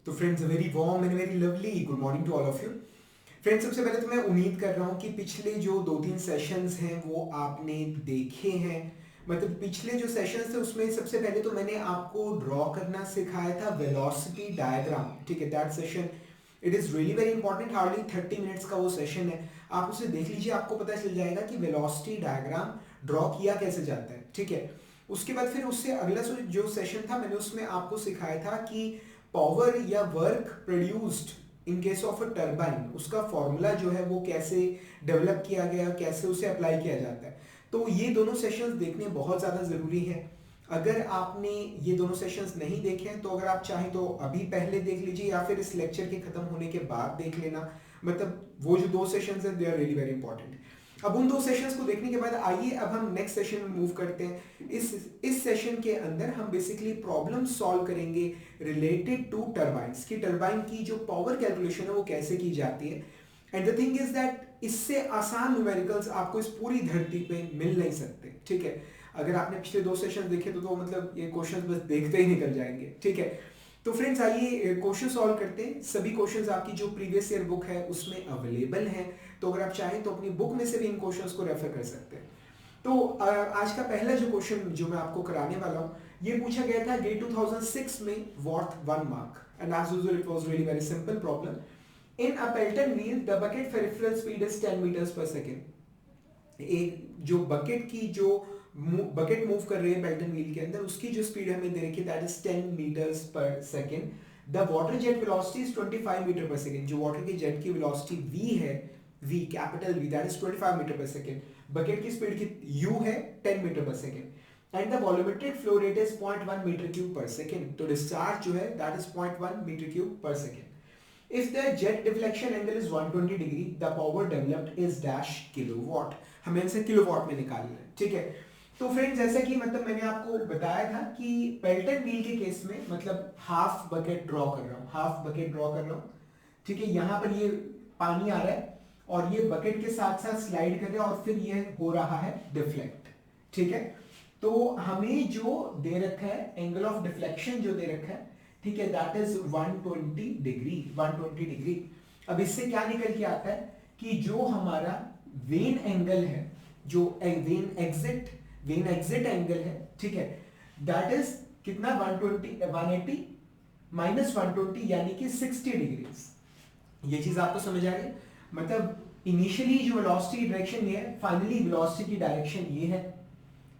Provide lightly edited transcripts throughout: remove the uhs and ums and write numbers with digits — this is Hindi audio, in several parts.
तो friends, very warm and very lovely good morning to all of you. Friends, सबसे पहले तो मैं उम्मीद कर रहा हूँ कि पिछले जो 2-3 सेशंस हैं वो आपने देखे हैं। मतलब पिछले जो सेशंस थे उसमें सबसे पहले तो मैंने आपको ड्रॉ करना सिखाया था वेलोसिटी डायग्राम। ठीक है, that session it is really very important. Hardly 30 minutes का वो सेशन है। आप उसे देख लीजिए, आपको पता चल जाएगा कि वेलोसिटी डायग्राम ड्रॉ किया कैसे जाता है। ठीक है, उसके बाद फिर उससे अगला जो सेशन था मैंने उसमें आपको सिखाया था कि पावर या work produced in case of a turbine, उसका फॉर्मूला जो है वो कैसे डेवलप किया गया, कैसे उसे अप्लाई किया जाता है। तो ये दोनों सेशंस देखने बहुत ज़्यादा ज़रूरी है। अगर आपने ये दोनों सेशंस नहीं देखे हैं तो अगर आप चाहें तो अभी पहले देख लीजिए या फिर इस लेक्चर के खत्म होने के बाद देख लेना। मतलब वो जो 2 सेशंस हैं they are really very important. अब उन 2 सेशंस को देखने के बाद आइए अब हम नेक्स्ट सेशन में मूव करते हैं। इस सेशन के अंदर हम बेसिकली प्रॉब्लम सॉल्व करेंगे रिलेटेड टू टरबाइंस, की टरबाइन की जो पावर कैलकुलेशन है वो कैसे की जाती है। And the thing is that इससे आसान न्यूमेरिकल्स आपको इस पूरी धरती पे मिल नहीं सकते। ठीक है, अगर आपने पिछले 2 सेशन देखे तो मतलब ये क्वेश्चंस बस देखते ही निकल जाएंगे। ठीक है, तो फ्रेंड्स आइए क्वेश्चन सॉल्व करते हैं। सभी क्वेश्चंस आपकी जो प्रीवियस ईयर बुक है उसमें अवेलेबल हैं, तो अगर आप चाहें तो अपनी बुक में से भी इन क्वेश्चंस को रेफर कर सकते हैं। तो आज का पहला जो क्वेश्चन जो मैं आपको कराने वाला हूँ, ये पूछा गया था गेट 2006 में worth 1 mark, and as usual it was really very simple problem. In a Pelton wheel the bucket peripheral speed is 10 metres per second. एक जो बकेट की जो बकेट मूव कर रही है पेल्टन व्हील के अंदर, उसकी जो स्पीड हमें दे रखी है that is 10 metres per second. The water jet velocity is 25 metre per second. जो वाटर की जेट की वेलोसिटी v है, v capital V, that is 25 metre per second. Bucket की स्पीड की u है 10 metre per second and the volumetric flow rate is 0.1 metre cube per second. तो डिस्चार्ज जो है that is 0.1 metre cube per second. If the jet deflection angle is 120 degree, the power developed is dash kilowatt. हमें इसे किलोवाट में निकालना है। ठीक है, तो फ्रेंड्स जैसे कि मतलब मैंने आपको बताया था कि पेल्टन व्हील के केस में मतलब हाफ बकेट ड्रॉ कर रहा हूँ, हाफ बकेट ड्रॉ कर रहा हूँ। ठीक है, यहाँ पर ये पानी आ रहा है और ये बकेट के साथ साथ स्लाइड कर रहा है और फिर ये हो रहा है डिफ्लेक्ट। ठीक है, तो हमें जो दे रखा है एंगल ऑफ डिफ्लेक्शन जो दे रखा है, ठीक है, दैट इज 120 डिग्री, 120 डिग्री। अब इससे क्या निकल के आता है कि जो हमारा वेन एंगल है, जो वेन एग्जिट एंगल है, ठीक है, दैट इज कितना 120 180 माइनस 120 यानी कि 60 डिग्री। ये चीज आपको समझ आ रही है? मतलब इनिशियली जो वेलोसिटी डायरेक्शन ये है, फाइनली वेलोसिटी की डायरेक्शन ये है।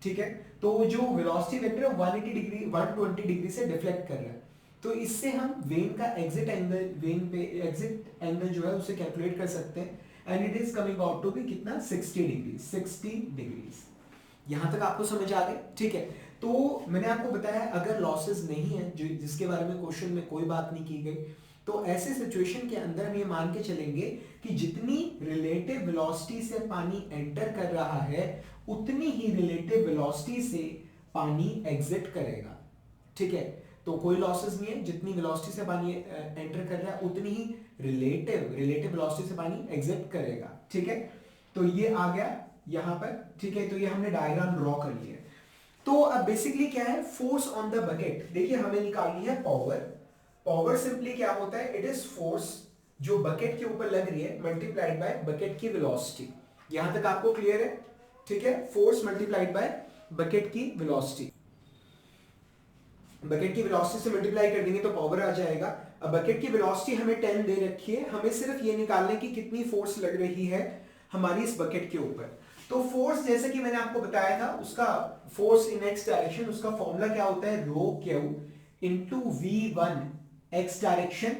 ठीक है, तो जो वेलोसिटी वेक्टर है 180 डिग्री 120 डिग्री से डिफ्लेक्ट कर रहा है। तो इससे हम वेन का एग्जिट एंगल, वेन पे एग्जिट एंगल जो है उसे कैलकुलेट कर सकते हैं and it is coming out to be कितना 60 डिग्री, 60 डिग्रीज। यहां तक आपको समझ आ गए? ठीक है, तो मैंने आपको बताया अगर लॉसेस नहीं है जो जिसके बारे में क्वेश्चन में कोई बात नहीं की गई, तो ऐसे सिचुएशन के अंदर हम ये मान के चलेंगे कि जितनी रिलेटिव वेलोसिटी से पानी एंटर कर रहा है उतनी ही रिलेटिव वेलोसिटी से पानी एग्जिट करेगा। ठीक है, तो कोई लॉसेस नहीं है, जितनी वेलोसिटी से पानी एंटर कर रहा है उतनी ही रिलेटिव वेलोसिटी से पानी एग्जिट करेगा। ठीक है, तो ये आ गया यहां पर। ठीक है, तो ये हमने डायग्राम ड्रॉ कर लिया। तो अब बेसिकली क्या है, फोर्स ऑन द बकेट। देखिए हमें निकालनी है पावर। पावर सिंपली क्या होता है, इट इज फोर्स जो बकेट के ऊपर लग रही है मल्टीप्लाइड बाय बकेट की वेलोसिटी। यहां तक आपको क्लियर है? ठीक है, फोर्स मल्टीप्लाइड बाय बकेट की वेलोसिटी। बकेट की वेलोसिटी से मल्टीप्लाई कर देंगे तो पावर आ जाएगा। अब बकेट की वेलोसिटी हमें 10 दे रखी है, हमें सिर्फ ये निकालने की कितनी फोर्स लग रही है हमारी इस बकेट के ऊपर। तो फोर्स जैसे कि मैंने आपको बताया था, उसका फोर्स इन एक्स डायरेक्शन, उसका फॉर्मूला क्या होता है, rho Q into V1 X direction.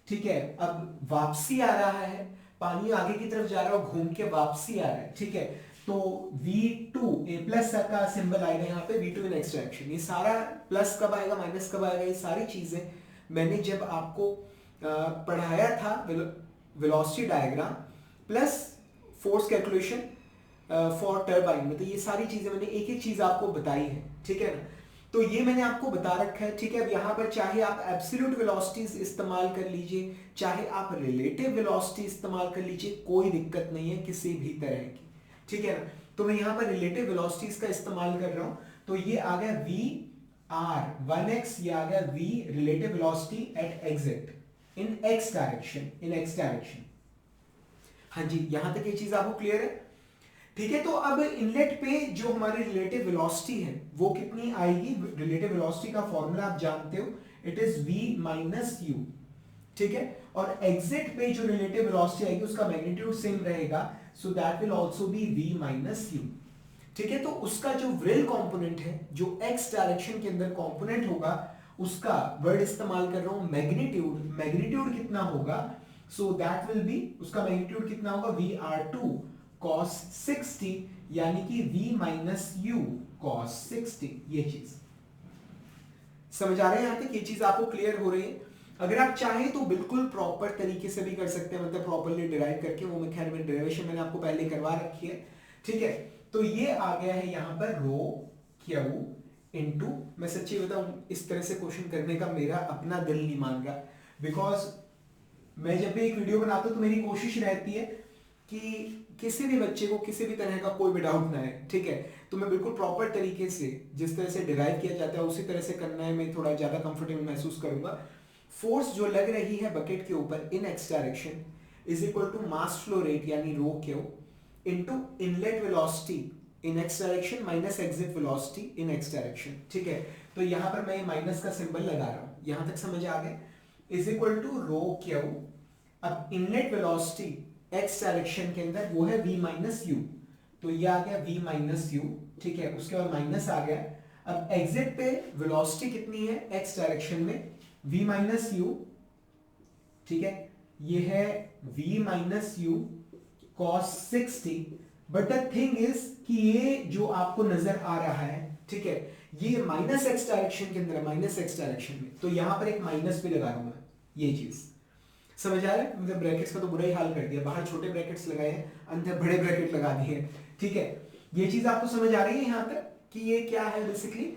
ठीक है, अब वापसी आ रहा है, पानी आगे की तरफ जा रहा है और घूम के वापसी आ रहा है। ठीक है, तो V2 ए प्लस का सिंबल आएगा यहाँ पे, V2 इन एक्स डायरेक्शन। ये सारा प्लस कब आएगा माइनस कब आएगा, ये सारी चीजें मैंने जब आपको पढ़ाया था velocity diagram plus force calculation for turbine में, तो ये सारी चीजें मैंने एक एक चीज आपको बताई है। ठीक है ना, तो ये मैंने आपको बता रखा है। ठीक है, अब यहाँ पर चाहे आप एब्सोल्यूट वेलोसिटीज इस्तेमाल कर लीजिए, चाहे आप रिलेटिव वेलोसिटी इस्तेमाल कर लीजिए, कोई दिक्कत नहीं है किसी भी तरह की। ठीक है ना, तो मैं यहाँ पर रिलेटिव वेलोसिटीज का इस्तेमाल कर रहा हूँ। तो ये आ गया v आर 1x, ये आ गया v relative velocity eight exit इन x डायरेक्शन। हाँ जी, यहां तक ये चीज आपको क्लियर है? ठीक है, तो अब इनलेट पे जो हमारी रिलेटिव वेलोसिटी है वो कितनी आएगी? रिलेटिव वेलोसिटी का फॉर्मूला आप जानते हो, it is v minus u। ठीक है, और एग्जिट पे जो रिलेटिव वेलोसिटी आएगी उसका मैग्नीट्यूड सेम रहेगा, सो that will also be v minus u। ठीक है, तो उसका जो विल कंपोनेंट है, जो x डायरेक्शन के अंदर कंपोनेंट होगा, उसका वर्ड इस्तेमाल कर रहा हूं मैग्नीट्यूड। मैग्नीट्यूड कितना होगा? सो दैट विल बी, उसका मैग्नीट्यूड कितना होगा? vr2 cos 60, यानी कि v माइनस u cos 60। ये चीज समझ आ रहे हैं? यहां तक ये चीज आपको क्लियर हो रही है? अगर आप चाहें तो बिल्कुल प्रॉपर तरीके से भी कर सकते हैं, मतलब प्रॉपरली डिराइव करके, वो मैं खैर में डेरिवेशन मैंने आपको पहले करवा रखी है। ठीक है, तो ये आ गया है यहां पर रो क्यू इनटू, मैं सच्ची बताऊं इस तरह से क्वेश्चन करने का मेरा अपना दिल नहीं मान रहा, बिकॉज मैं जब भी एक वीडियो बनाता हूं तो मेरी कोशिश रहती है कि किसी भी बच्चे को किसी भी तरह का कोई भी डाउट ना है। ठीक है, तो मैं बिल्कुल प्रॉपर तरीके से जिस तरह से डिराइव किया जाता है उसी तरह से करना है, मैं थोड़ा ज्यादा कंफर्टेबल महसूस करूंगा। फोर्स जो लग रही है बकेट के ऊपर in X direction is equal to mass flow rate यानी rho Q into inlet velocity in X direction minus exit velocity in X direction. ठीक है, तो यहां पर मैं माइनस का सिंबल लगा रहा हूं, यहां तक समझ आ गए? Is equal to rho Q, अब इनलेट वेलोसिटी एक्स डायरेक्शन के अंदर वो है v माइनस यू, तो ये आ गया v माइनस यू। ठीक है, उसके बाद माइनस आ गया। अब एग्जिट पे वेलोसिटी कितनी है एक्स डायरेक्शन में? v minus you. ठीक है, ये है v minus U cos 60, but the thing is कि ये जो आपको नजर आ रहा है, ठीक है, ये माइनस एक्स डायरेक्शन के अंदर है, माइनस एक्स डायरेक्शन में, तो यहां पर एक माइनस भी लगा रहा हूं मैं। ये चीज समझ आ रहा है? मतलब ब्रैकेट्स का तो बुरा ही हाल कर दिया, बाहर छोटे ब्रैकेट्स लगाए हैं, अंदर बड़े ब्रैकेट लगा दिए हैं। ठीक है, ये चीज आपको समझ आ रही है यहां तक कि ये क्या है? बेसिकली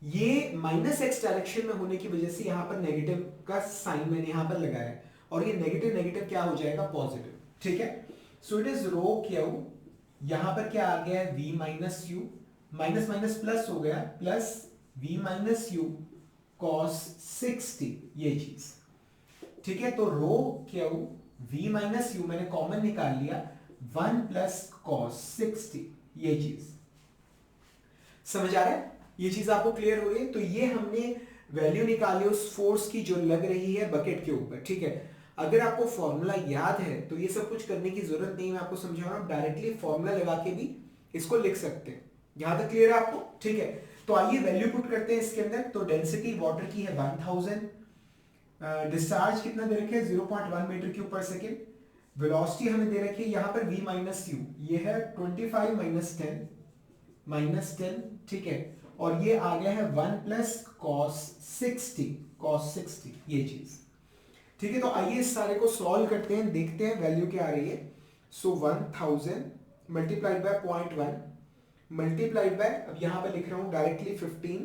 ये माइनस एक्स डायरेक्शन में होने की वजह से यहां पर नेगेटिव का साइन मैंने यहां पर लगाया है, और ये नेगेटिव नेगेटिव क्या हो जाएगा? पॉजिटिव। ठीक है, so it is rho Q, यहां पर क्या आ गया है? v minus U, minus minus plus हो गया, plus v minus U cos 60, ये चीज। ठीक है, तो rho Q v minus U मैंने कॉमन निकाल लिया, 1 प्लस cos 60, ये चीज समझ आ रहा है? ये चीज आपको क्लियर हो रही है? तो ये हमने वैल्यू निकाली उस फोर्स की जो लग रही है बकेट के ऊपर। ठीक है, अगर आपको फॉर्मूला याद है तो ये सब कुछ करने की जरूरत नहीं, मैं आपको समझा रहा हूं, डायरेक्टली फॉर्मूला लगा के भी इसको लिख सकते हैं। यहां तक क्लियर है आपको? ठीक है, तो आइए वैल्यू पुट करते हैं इसके अंदर। तो डेंसिटी वाटर की है 1000, डिस्चार्ज कितना दे रखे हैं? 0.1 metre cube per second. Velocity हमें दे रखी है यहां पर v माइनस यू, ये है 25 माइनस 10। ठीक है, और ये आ गया है 1 प्लस cos 60, ये चीज। ठीक है, तो आइए इस सारे को सॉल्व करते हैं, देखते हैं वैल्यू क्या आ रही है। सो 1000 मल्टीप्लाइड बाय 0.1 मल्टीप्लाइड बाय, अब यहां पर लिख रहा हूं directly 15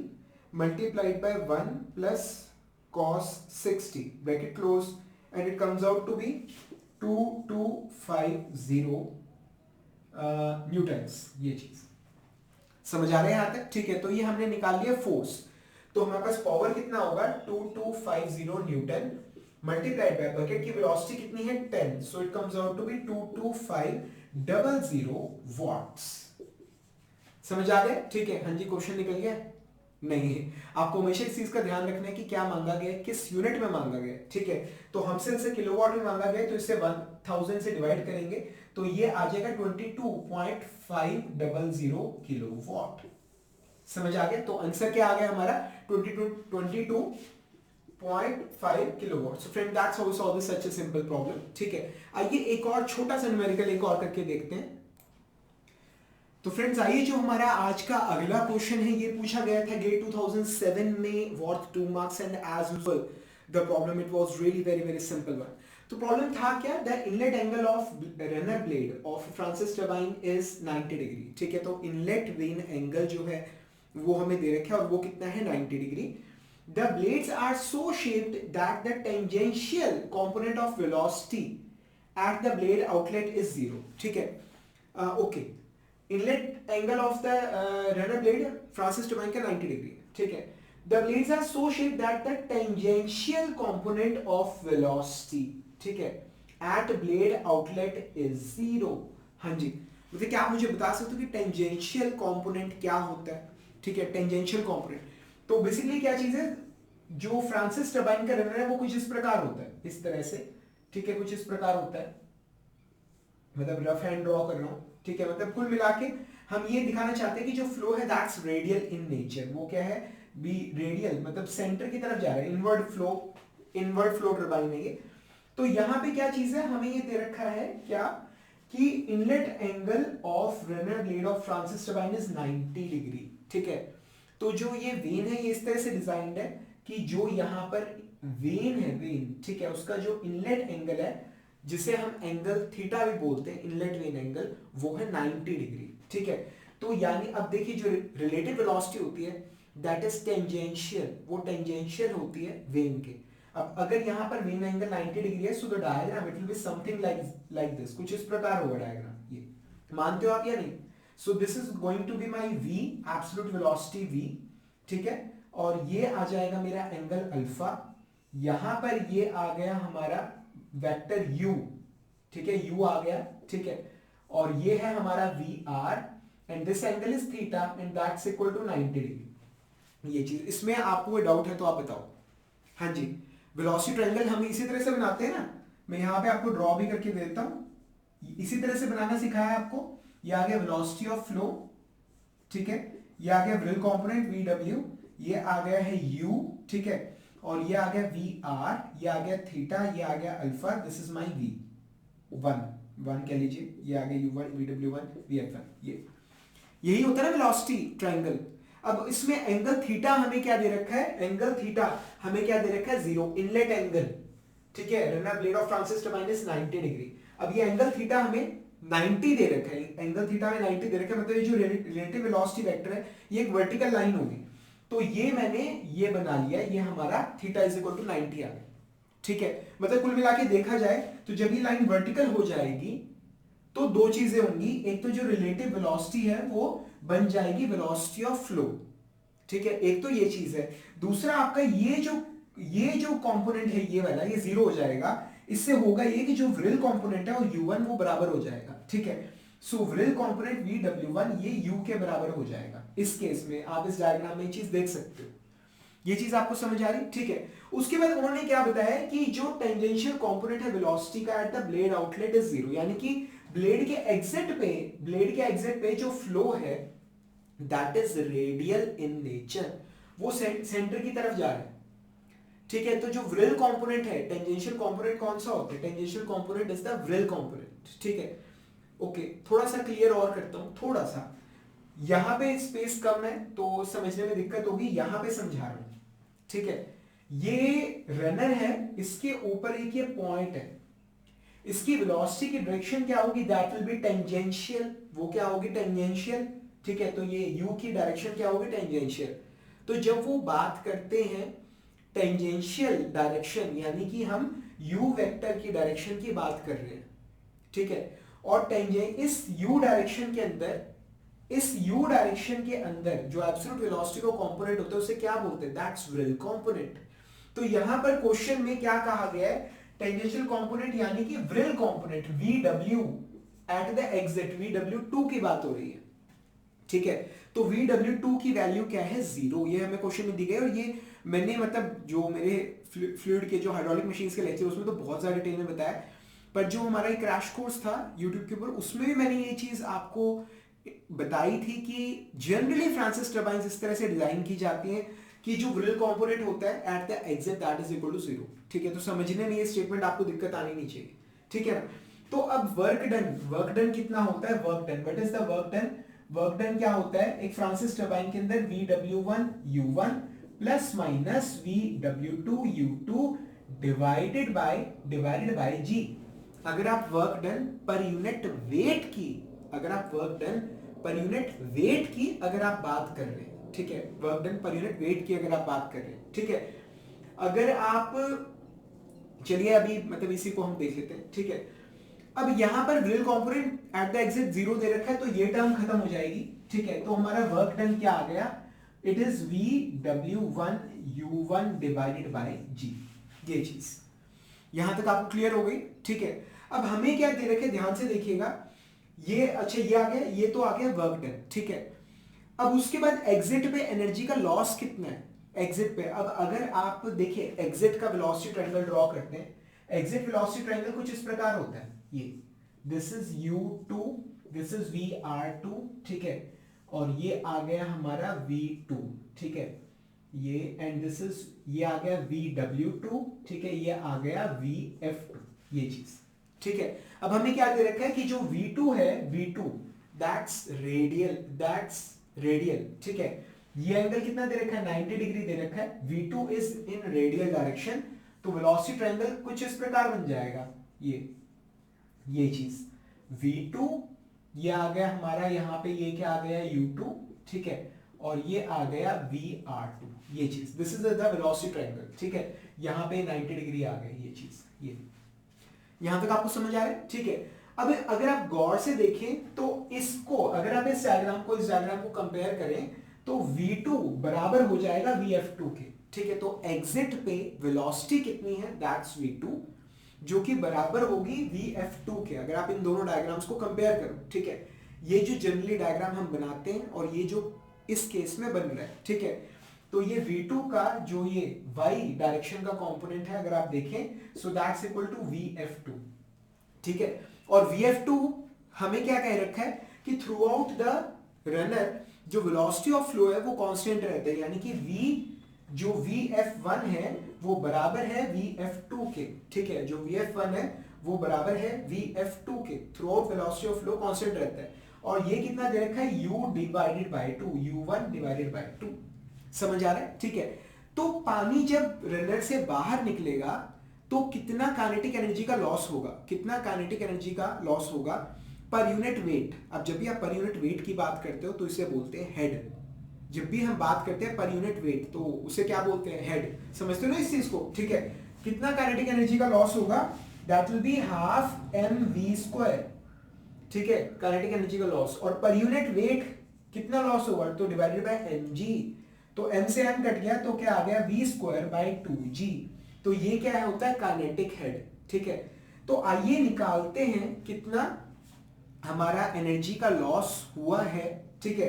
multiplied by 1 plus cos 60 bracket close, and it comes out to be 2250 Newton's. ये चीज समझ आ रहे हैं यहां तक? ठीक है, तो ये हमने निकाल लिया फोर्स, तो हमारे पास पावर कितना होगा? 2250 न्यूटन मल्टीप्लाइड बाय बकेट की वेलोसिटी कितनी है? 10, so it comes out to be 22500 watts. समझ आ गया? ठीक है, हाँ जी, क्वेश्चन निकल गया? नहीं है। आपको हमेशा इस चीज का ध्यान रखना है कि क्या मांगा गया, किस यूनिट में मांगा गया। ठीक है, तो हमसे इनसे किलोवाट में मांगा गया, तो इसे 1000 से डिवाइड करेंगे तो ये आ जाएगा 22.500 किलोवाट। समझ आ गया? तो आंसर क्या आ गया हमारा? 22.5 kilowatt. So friend, that's how we solve such a simple problem. ठीक है, आइए एक और छोटा सा न्यूमेरिकल एक और करके देखते हैं। तो फ्रेंड्स, आइए जो हमारा आज का अगला क्वेश्चन है, ये पूछा गया था गेट 2007 में, worth 2 marks, and as usual the problem it was really very very simple one. तो प्रॉब्लम था क्या? The inlet angle of runner blade of Francis turbine is 90 degree. ठीक है, तो इनलेट वेन एंगल जो है वो हमें दे रखा है, और वो कितना है? 90 degree. The blades are so shaped that the tangential component of velocity at the blade outlet is 0। ठीक है, okay, inlet angle of the runner blade Francis turbine का 90 डिग्री। ठीक है, the blades are so shape that the tangential component of velocity, ठीक है, at blade outlet is zero. हाँ जी, मतलब क्या आप मुझे बता सकते हो कि टेंजेंशियल कंपोनेंट क्या होता है? ठीक है, टेंजेंशियल कंपोनेंट तो बेसिकली क्या चीज है, जो फ्रांसिस टर्बाइन का रनर है वो कुछ इस प्रकार होता है, इस तरह से, ठीक है, कुछ इस प्रकार होता है, मतलब रफ हैंड ड्रॉ कर रहा हूं, ठीक है, मतलब कुल मिला के हम ये दिखाना चाहते हैं कि जो फ्लो है दैट्स रेडियल इन नेचर। वो क्या है, बी रेडियल, मतलब सेंटर की तरफ जा रहा है, इनवर्ड फ्लो टर्बाइन है ये। तो यहां पे क्या चीज है, हमें ये दे रखा है क्या कि inlet angle of runner blade of Francis turbine is 90 degree, ठीक है। तो जो ये वेन है ये इस तरह से डिजाइंड है कि जो यहां पर वेन है, वेन, ठीक है, उसका जो इनलेट एंगल है जिसे हम एंगल थीटा भी बोलते हैं, इनलेट वेन एंगल, वो है 90 डिग्री, ठीक है। तो यानी अब देखिए जो रिलेटिव वेलोसिटी होती है दैट इज टेंजेंशियल, वो टेंजेंशियल होती है वेन के। अब अगर यहां पर वेन एंगल 90 डिग्री है, so the diagram it will be something like this, कुछ इस प्रकार होगा डायग्राम। ये मानते हो आप या नहीं? So this is going to be my v, absolute velocity v, ठीक है, और ये आ जाएगा मेरा एंगल अल्फा, यहां पर ये आ गया हमारा वेक्टर u, ठीक है, u आ गया, ठीक है, और ये है हमारा vr and this angle is theta and that's equal to 90 degree. ये चीज, इसमें आपको कोई डाउट है तो आप बताओ। हाँ जी, वेलोसिटी ट्रायंगल हम इसी तरह से बनाते हैं ना, मैं यहां पे आपको ड्रॉ भी करके दे देता हूं, इसी तरह से बनाना सिखाया है आपको। ये आ गया वेलोसिटी ऑफ फ्लो, ठीक है, ये आ गया व्रिल कंपोनेंट vw, ये आ गया है u, ठीक है, और ये आ गया vr, ये आ गया थीटा, ये आ गया alpha, this is my v1 कह लीजिए, ये आ गया u1 vw1 vf1, ये यही होता है ना वेलोसिटी ट्रायंगल। अब इसमें एंगल थीटा हमें क्या दे रखा है, एंगल थीटा हमें क्या दे रखा है, जीरो, इनलेट एंगल, ठीक है, runner blade of Francis turbine is 90 degree. अब ये एंगल थीटा हमें 90 दे रखा है, एंगल थीटा में 90 दे रखा है, मतलब ये जो रिलेटिव वेलोसिटी वेक्टर है ये एक वर्टिकल लाइन होगी, तो ये मैंने ये बना लिया, ये हमारा थीटा इज इक्वल टू 90 आ गया, ठीक है। मतलब कुल मिला के देखा जाए तो जब ये लाइन वर्टिकल हो जाएगी तो दो चीजें होंगी, एक तो जो रिलेटिव वेलोसिटी है वो बन जाएगी वेलोसिटी ऑफ फ्लो, ठीक है, एक तो ये चीज है। दूसरा आपका ये जो कंपोनेंट है ये वाला, ये जीरो हो जाएगा, इससे होगा ये कि जो व्रिल कंपोनेंट है वो u1 वो बराबर हो जाएगा, ठीक है। सो व्रिल कंपोनेंट vw1 ये u के बराबर हो जाएगा। इस केस में आप इस डायग्राम में ये चीज देख सकते हो, ये चीज आपको समझ आ रही, ठीक है। उसके बाद उन्होंने क्या बताया कि जो टेंजेंशियल कंपोनेंट है वेलोसिटी का eight the blade outlet is zero, यानी कि ब्लेड के एग्जिट पे जो फ्लो है that is radial in nature, वो सेंटर की तरफ जा रहा है, ठीक है। तो जो व्रिल कंपोनेंट है, टेंजेंशियल कंपोनेंट कौन सा होता है, tangential component is the व्रिल component, ठीक है। ओके, थोड़ा सा क्लियर और करता हूं, थोड़ा सा यहां पे स्पेस कम है तो समझने में दिक्कत होगी, यहां पे समझा रहा हूं, ठीक है। ये रनर है, इसके ऊपर एक ये पॉइंट है, इसकी वेलोसिटी की डायरेक्शन क्या होगी, दैट विल बी टेंजेंशियल, वो क्या होगी, टेंजेंशियल, ठीक है। तो ये u की डायरेक्शन क्या होगी, टेंजेंशियल। तो जब वो बात करते हैं टेंजेंशियल डायरेक्शन, यानी कि हम u वेक्टर की डायरेक्शन की बात कर रहे हैं, ठीक है, और इस u डायरेक्शन के अंदर, इस u डायरेक्शन के अंदर जो एब्सोल्यूट वेलोसिटी का कंपोनेंट होता है उसे क्या बोलते हैं, दैट्स व्रिल कंपोनेंट। तो यहां पर क्वेश्चन में क्या कहा गया है, टेंजेंशियल कंपोनेंट यानी कि व्रिल component vw eight the exit, vw2 की बात हो रही है, ठीक है। तो vw2 की वैल्यू क्या है, जीरो, ये हमें क्वेश्चन में दी गई, और ये मैंने मतलब जो मेरे फ्लूइड के जो हाइड्रोलिक मशीन्स के लेक्चर उसमें तो बहुत ज्यादा डिटेल में बताया, पर जो हमारा एक क्रैश कोर्स था यूट्यूब के ऊपर उसमें भी मैंने ये चीज आपको बताई थी कि जनरली फ्रांसिस टर्बाइन्स इस तरह से डिजाइन की जाती हैं कि जो व्रिल कंपोनेंट होता है at the exit that is equal to zero, ठीक है। तो समझने में ये स्टेटमेंट आपको दिक्कत आनी नहीं चाहिए, ठीक है। तो अब वर्क डन कितना होता है, work done, what is the work done, work done क्या होता है, एक फ्रांसिस टर्बाइन के अंदर vw1 u1 plus minus vw2 u2 divided by g। अगर आप work done per unit weight की, अगर आप work done per unit weight की अगर आप बात कर रहे हैं, ठीक है, work done per unit weight की अगर आप बात कर रहे हैं, ठीक है। अगर आप, चलिए अभी मतलब इसी को हम देख लेते हैं, ठीक है। अब यहां पर whirl component at the exit zero दे रखा है तो ये टर्म खत्म हो जाएगी, ठीक है। तो हमारा वर्क डन क्या आ गया, it is VW1 U1 divided by G। ये चीज यहां तक आपको क्लियर हो गई, ठीक है। अब हमें क्या दे रखे, ध्यान से देखिएगा, ये अच्छा ये आ गया, ये तो आ गया वर्क डन, ठीक है। अब उसके बाद एग्जिट पे एनर्जी का लॉस कितना है, एग्जिट पे। अब अगर आप देखिए एग्जिट का वेलोसिटी ट्रायंगल ड्रॉ करते हैं, एग्जिट वेलोसिटी ट्रायंगल कुछ इस प्रकार होता है, ये this is U2, this is VR2, ठीक है, और ये आ गया हमारा V2, ठीक है, ये एंड दिस इज, ये आ गया VW2, ठीक है, ये आ गया VF2, ये चीज, ठीक है। अब हमें क्या दे रखा है कि जो V2 है, V2 दैट्स रेडियल, ठीक है। ये एंगल कितना दे रखा है, 90 डिग्री दे रखा है, V2 is in radial direction, तो वेलोसिटी ट्रायंगल कुछ इस प्रकार बन जाएगा, ये चीज V2, ये आ गया हमारा यहाँ पे, ये क्या आ गया U2, ठीक है, और ये आ गया VR2, ये चीज, this is the velocity triangle, ठीक है। यहाँ पे 90 डिग्री आ गई ये चीज, ये यहां तक आपको समझ आ रहा है, ठीक है। अब अगर आप गौर से देखें तो इसको, अगर आप इस डायग्राम को कंपेयर करें तो V2 बराबर हो जाएगा VF2 के, ठीक है। तो एग्जिट पे वेलोसिटी कितनी है, दैट्स V2, जो कि बराबर होगी VF2 के, अगर आप इन दोनों डायग्राम्स को कंपेयर करो, ठीक है। ये जो जनरली डायग्राम हम बनाते हैं और ये जो इस केस में बन रहा है, ठीक है, तो ये V2 का जो ये y डायरेक्शन का कंपोनेंट है, अगर आप देखें, सो दैट्स इक्वल टू VF2, ठीक है। और VF2 हमें क्या कह रखा है कि थ्रू आउट द रनर जो वेलोसिटी ऑफ फ्लो है वो कांस्टेंट रहता है, यानी कि V जो VF1 है वो बराबर है VF2 के, ठीक है, जो VF1 है वो बराबर है VF2 के, through out velocity of flow constant रहता है। और ये कितना दे रखा है, U divided by 2, U1 divided by 2, समझ आ रहा है, ठीक है। तो पानी जब रनर से बाहर निकलेगा तो कितना काइनेटिक एनर्जी का लॉस होगा, कितना काइनेटिक एनर्जी का लॉस होगा पर यूनिट वेट। अब जब भी आप पर यूनिट वेट की बात करते हो तो इसे बोलते हैं हेड, जब भी हम बात करते हैं पर यूनिट वेट तो उसे क्या बोलते हैं, हेड, समझते हो ना इस चीज को, ठीक है। कितना काइनेटिक एनर्जी का लॉस होगा, that will be half mv², ठीक है, काइनेटिक एनर्जी का लॉस। और पर यूनिट वेट कितना लॉस होगा, तो डिवाइडेड बाय mg, तो m से m कट गया तो क्या आ गया v²/2g, तो ये क्या होता है, काइनेटिक हेड, ठीक है। तो आइए निकालते हैं कितना हमारा एनर्जी का लॉस हुआ है, ठीक है।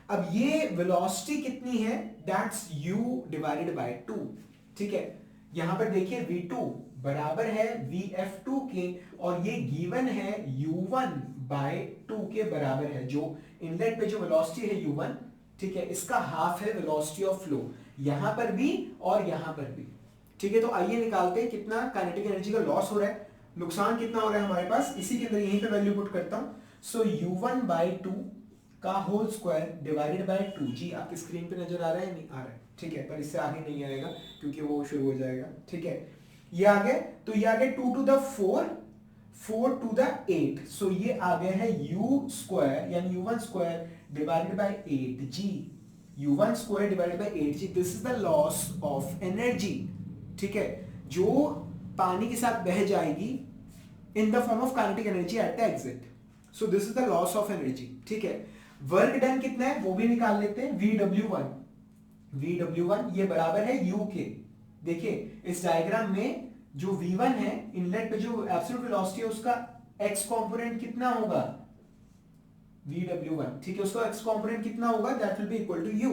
अब ये वेलोसिटी कितनी है, दैट्स u डिवाइडेड बाय 2, ठीक है। यहां पर देखिए V2 बराबर है VF2 के, और ये गिवन है U1/2 के बराबर है, जो इनलेट पे जो वेलोसिटी है U1, ठीक है, इसका हाफ है वेलोसिटी ऑफ फ्लो, यहां पर भी और यहां पर भी, ठीक है। तो आइए निकालते हैं कितना काइनेटिक एनर्जी का लॉस हो रहा है, नुकसान कितना हो रहा है हमारे पास, इसी के अंदर यहीं पे वैल्यू पुट करता हूं। सो U1/2 का whole square divided by 2g, आपकी स्क्रीन पे नजर आ रहा है, नहीं आ रहा है, ठीक है, पर इससे आगे नहीं आएगा क्योंकि वो शुरू हो जाएगा, ठीक है। ये आ गया, तो ये आ गया 2 to the 4, 4 to the 8, सो ये आ गया है U² यानी U1² divided by 8g, U1² divided by 8g, this is the loss of energy, ठीक है, जो पानी के साथ बह जाएगी in the form of kinetic energy at the exit, so this is the loss of energy, ठीक है। वर्क डन कितना है वो भी निकाल लेते हैं, VW1 ये बराबर है U के, देखिए इस डायग्राम में जो V1 है इनलेट पे जो एब्सोल्यूट वेलोसिटी है उसका x कंपोनेंट कितना होगा, VW1, ठीक है, उसका x कंपोनेंट कितना होगा, that will be equal to U,